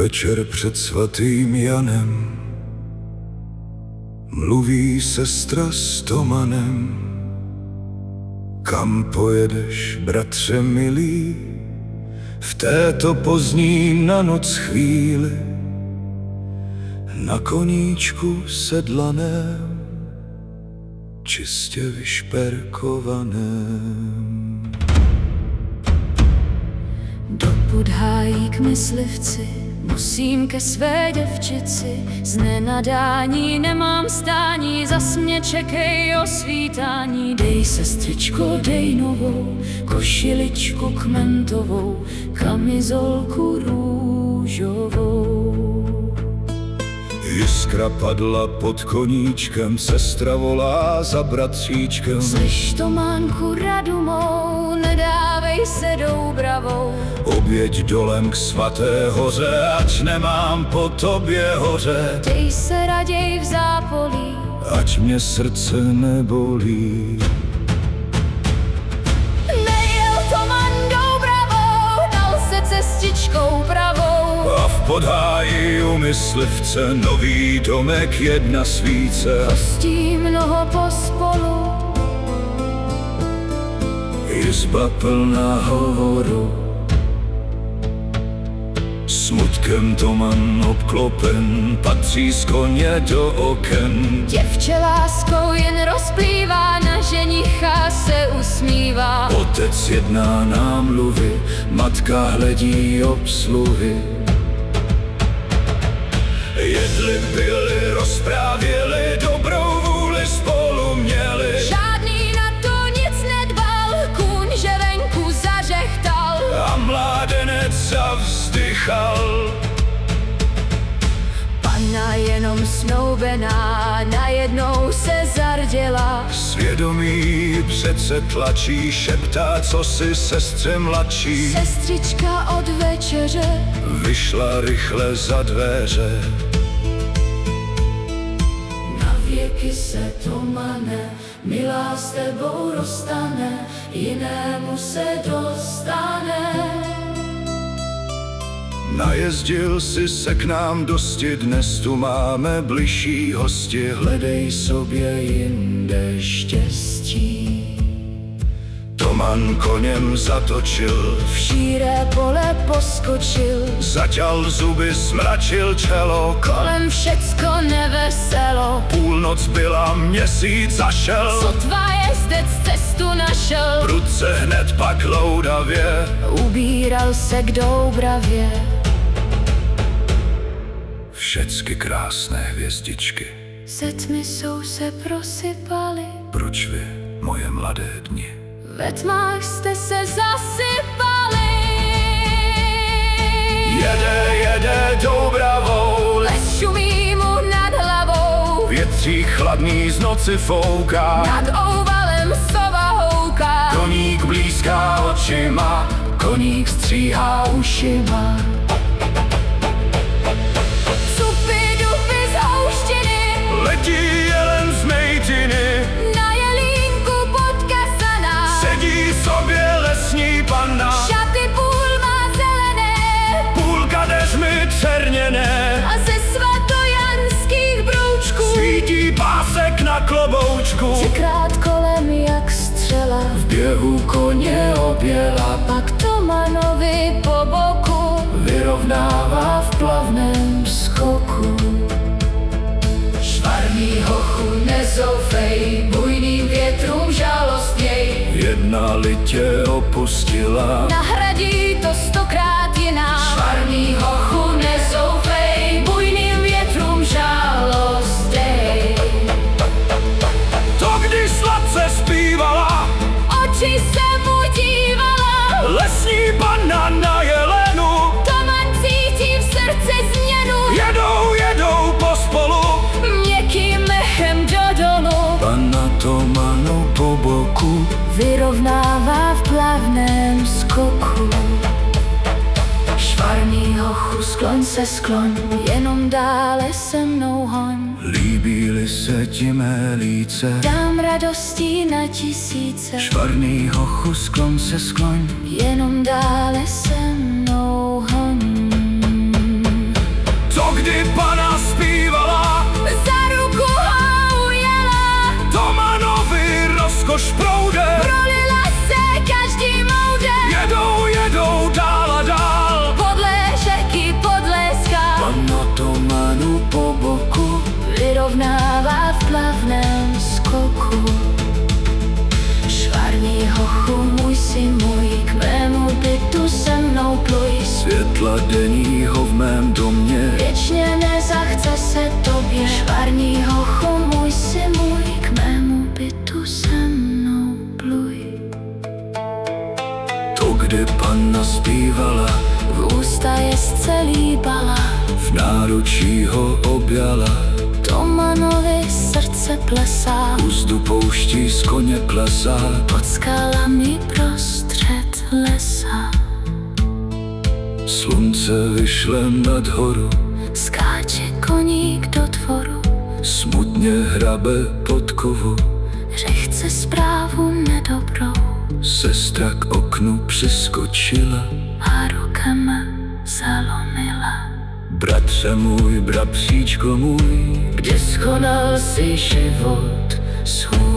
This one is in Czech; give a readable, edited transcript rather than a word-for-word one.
Večer před svatým Janem mluví sestra s Tomanem. Kam pojedeš, bratře milý, v této pozdní na noc chvíli? Na koníčku sedlaném, čistě vyšperkovaném. Do Budhájí k myslivci musím ke své děvčici, z nenadání nemám stání, zas mě čekej o svítání. Dej, sestřičko, dej novou košiličku kmentovou, kamizolku růžovou. Jiskra padla pod koníčkem, sestra volá za bratříčkem. Slyš, Tománku, radu mou, nedávej se doubravou. Objeď dolem k svaté hoře, ať nemám po tobě hoře. Dej se raději v zápolí, ať mě srdce nebolí. Nejel Toman doubravou, dal se cestičkou pravou. A v Podhájí u myslivce nový domek, jedna svíce. Hostí mnoho pospolu, Izba plná hovoru. Smutkem Toman obklopen, patří z koně do oken. Děvče láskou jen rozplývá, na ženicha se usmívá. Otec jedná námluvy, matka hledí obsluhy. Jedli, pili, rozprávěli, dobrou vůli spolu měli. Žádný na to nic nedbal, kůň že venku zařechtal. A mládenec zavzdychal. Panna jenom snoubená, najednou se zarděla. Svědomí přece tlačí, šeptá, co si sestře mladší. Sestřička od večeře vyšla rychle za dveře. na věky se, Tomane, milá s tebou rozstane, jinému se dostane. Najezdil si se k nám dosti, dnes tu máme bližší hosti. Hledej sobě jinde štěstí. Toman koněm zatočil, V šíré pole poskočil, zaťal zuby, smračil čelo. kolem všecko neveselo. Půlnoc byla, měsíc zašel, Sotva jezdec cestu našel, prudce hned pak loudavě ubíral se k Doubravě. všecky krásné hvězdičky. Se tmy jsou se prosypaly, Proč vy, moje mladé dni, ve tmách jste se zasypali. Jede Doubravou, Les šumí mu nad hlavou, větřík chladný z noci fouká. nad ouvalem sova houká. Koník blízká očima, koník stříhá ušima. Cupy, dupy z houštiny, Letí jelen z mejtiny, na jelínku podkasaná. sedí sobě lesní panna. Šaty půl má zelené Půlka deřmy černěné, a ze svatojanských broučků svítí pásek na kloboučku. třikrát kolem jak střela, V běhu koně objela, pak Tomanovi po boku vyrovnává v plavném skoku. švarný hochu nezoufej, bujným větrům žalostněj. Jedna litě opustila, Nahradí to stokrát jiná. Švarný hochu nezoufej, bujným větrům žalostej. to když sladce zpívala, Oči se mu dívala, lesní panna na jelenu. Toman cítí v srdci změnu. Jedou pospolu, Měkkým mechem do dolu panna Tomanu po boku vyrovnává v plavném skoku. Švarný hochu, skloň se skloň, jenom dále se mnou hoň. líbí-li se ti mé líce. Dám radostí na tisíce, Švarný hochu, sklon se skloň, jenom dále se mnou hoň. kdy pana zpívala, za ruku ho ujela, Tomanovi rozkoš proudem. prolila se každý moudem, Jedou dál a dál, podle řeky, podle skal, Pana Tomanu po boku vyrovnává v plavném skoku. Švarní hochu, můj si můj, k mému bytu se mnou pluj. světla denního v mém domě. Věčně nezachce se tobě. Švarní hochu, můj si můj, k mému bytu se mnou pluj. To, kde pana zpívala, V ústa je líbala, v náručí ho objala, Tomanovi srdce plesá, úzdu pouští z koně klesá. pod skalami prostřed lesa. Slunce vyšle nad horu, Skáče koník do dvoru, smutně hrabe podkovu. řechce zprávu nedobrou Sestra k oknu přiskočila, a rukama zalomila. bratře můj, bratříčko můj, Kde skonal si život svůj?